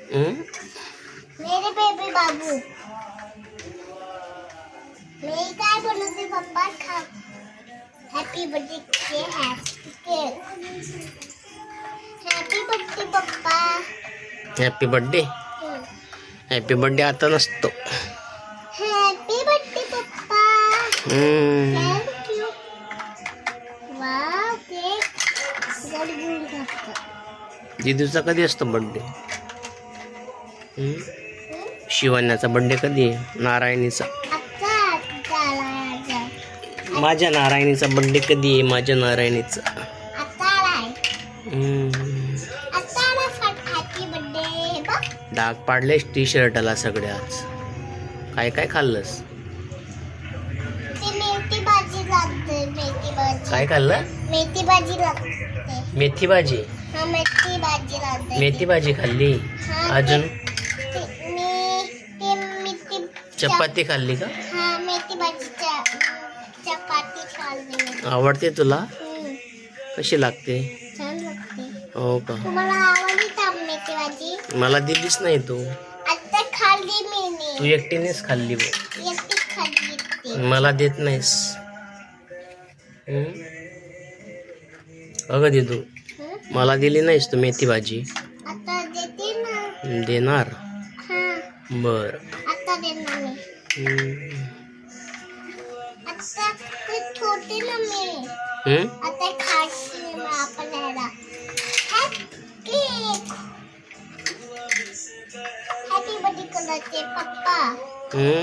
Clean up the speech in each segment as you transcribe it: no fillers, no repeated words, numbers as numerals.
मेरे बेबी बाबू मैं काय बनवते पप्पा खा happy birthday cake happy birthday पप्पा हॅपी बर्थडे हॅपी बर्थडे आता नसतो हैप्पी बर्थडे पप्पा थैंक यू वाव केक गडगुड खातो दिदूचा कधी असतो बर्थडे शिवण्याचा बर्थडे कधी आहे नारायणीचा माझ्या नारायणीचा बर्थडे कधी आहे माझ्या नारायणीचा डाग पाडलेस टी शर्टला सगळे आज काय काय खाल्लंस काय खाल्लं मेथी भाजी मेथी भाजी मेथी भाजी खाल्ली अजून चपाती खाल्ली का मेथी भाजी चपाती खाल्ली आवडते तुला कशी लागते छान लागते हो का तुम्हाला आवडली का मेथी भाजी मला दिलीच नाही तू आता खाल्ली मी तू एकटीनेच खाल्ली एकटीच खाल्ली मला देत नाहीस अगं दिदू मला दिली नाहीस तू मेथी भाजी आता देते ना देणार बर आता देणार मी आता ते छोटे ना मी आता खाशी आपल्याला हॅपी बर्थडे करायचे पप्पा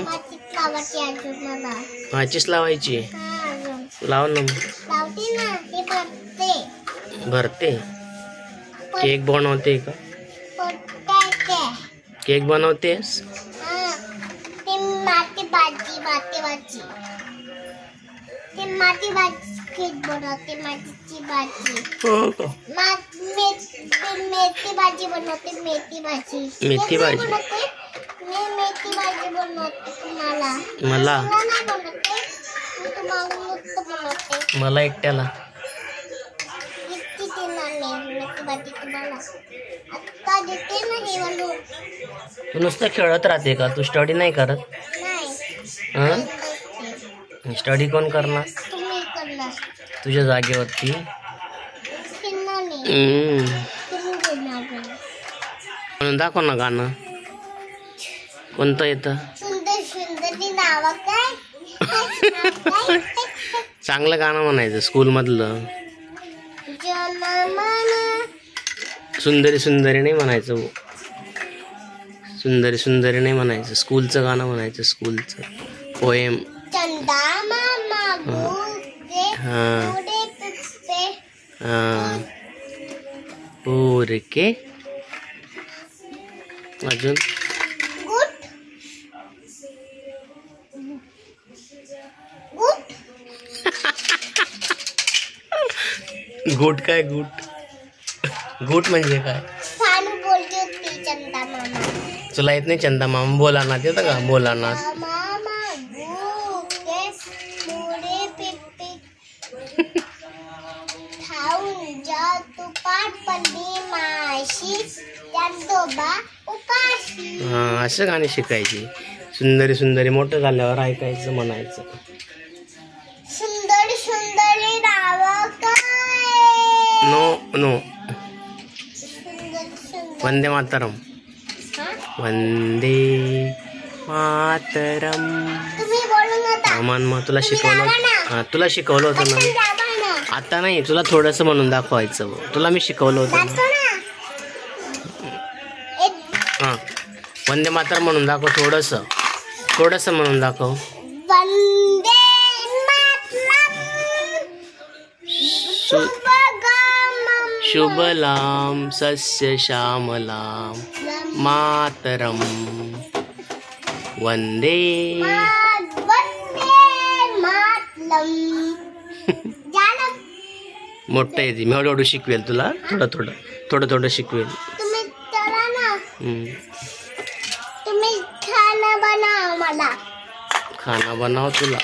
माझी फ्लावरची अजून मला माचीस लावायची लाव ना लावते ना हे भरते केक बनवते का केक बनवतेस ते माती भाजी केक बनवते मातीची भाजी मेथी भाजी बनवते मेथी भाजी मी मेथी भाजी बनवते तुम्हाला मला नाही बनवते मी तुम्हाला नुसतं बनवते मला एकट्याला किती देणार नाही मेथी भाजी तुम्हाला आता देते ना हे बनवून तू नुसतं खेळत राहते का तू स्टडी नाही करत नाही स्टडी कोण करणार तुम्ही करणार तुझ्या जागेवरती म्हणून दाखव ना गाणं कोणतं येतं सुंदर सुंदर नाव काय चांगलं गाणं म्हणायचं स्कूल मधलं सुंदरी सुंदरी नाही म्हणायचं सुंदरी सुंदरी नाही म्हणायचं स्कूलचं गाणं म्हणायचं स्कूलचं पोएम चंदा मामा गुडे के अजून गुट काय गुट गुट म्हणजे काय बोलते होती चंदा मामा तुला येत नाही चंदा मामा बोलानाथ येतं का बोलानाथ हा असं गाणी शिकायची सुंदरी सुंदरी मोठं झाल्यावर ऐकायचं म्हणायचं सुंदर सुंदरी नाव काय नो नो वंदे मातरम वंदे मातरम तुम्ही बोलून होता मग तुला शिकवलं तुला शिकवलं होतं ना आता नाही तुला थोडंसं म्हणून दाखवायचं तुला मी शिकवलं होतं ना हां वंदे मातरम म्हणून दाखव थोडंसं म्हणून दाखव वंदे मातरम शुभलाम सस्य श्यामलाम मातरम वंदे मोठं येते मी हळूहळू शिकवेल तुला थोडं शिकवेल तुम्ही खाना बनाव मला खाना बनाव तुला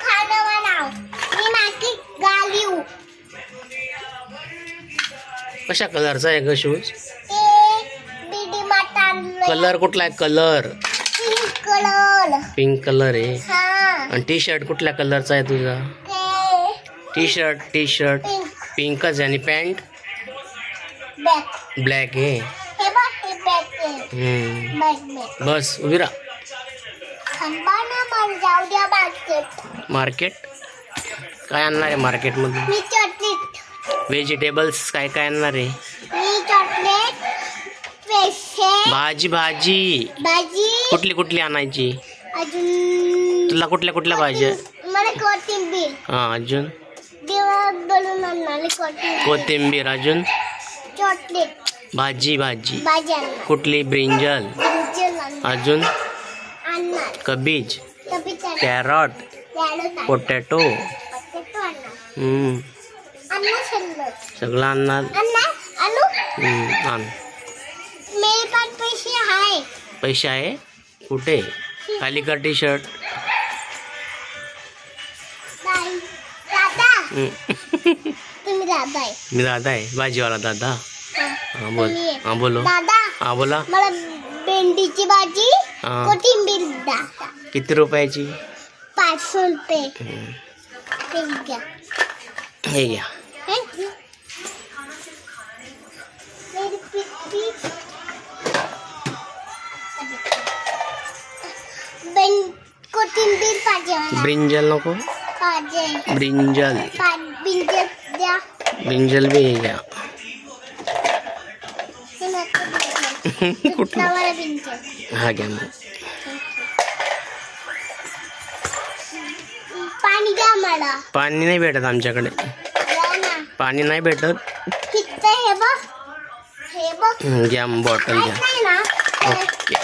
खाना बनाव मी माकी गालिव कशा कलरचा आहे ग शूज ते बीडी माता कलर कुठला आहे colour? Pink colour. Pink colour आहे. हा. आणि टी शर्ट कुठल्या कलरचा आहे तुझा? T shirt pink. पिंकच आहे. आणि पॅन्ट बॅक. ब्लॅक आहे. हे बघ हे बॅक आहे. बॅक. बस उभी राहा. थांबा ना मला जाऊ द्या मार्केट. मार्केट काय आणणार आहे मार्केटमधून? मी चॉकलेट. व्हेजिटेबल्स काय काय आणणार आहे? मी चॉकलेट. पैसे. भाजी भाजी भाजी. कुठली आणायची? अजून तुला कुठल्या भाज्या? मला कोथिंबीर. हा अजून देवा बोलून आणणार कोथिंबीर. कोथिंबीर. अजून चॉकलेट. भाजी आणणार. कुठली? ब्रिंजल. अजून आणणार. कबीज, कबीज आणणार. Carrot, potato. सगळं आणणार. आण. मेरे पास पैसे आहे. पैसे आहे कुठे? खाली कर टी शर्ट. दादा तुम्ही दादा आहे. मी दादा आहे. भाजीवाला दादा. हा बोल. हा बोलो. दादा हा बोला. मला भेंडीची भाजी हा. कोथिंबीर दादा. किती रुपयाची? 500 रुपये. हे घ्या. हे घ्या. Thank you. मेरी पिट्टी. कोथिंबीर पाहिजे मला. ब्रिंजल नको? पाहिजे. ब्रिंजल. ब्रिंजल द्या. ब्रिंजल बी हे घ्या. हे नको ब्रिंजल. कुठलं? मला ब्रिंजल. हा घ्या मग. पाणी द्या मला. पाणी नाही भेटत आमच्याकडे. द्या ना. पाणी नाही भेटत. हे बघ. हे बघ. घ्या बॉटल घ्या. नाही ना. ओके.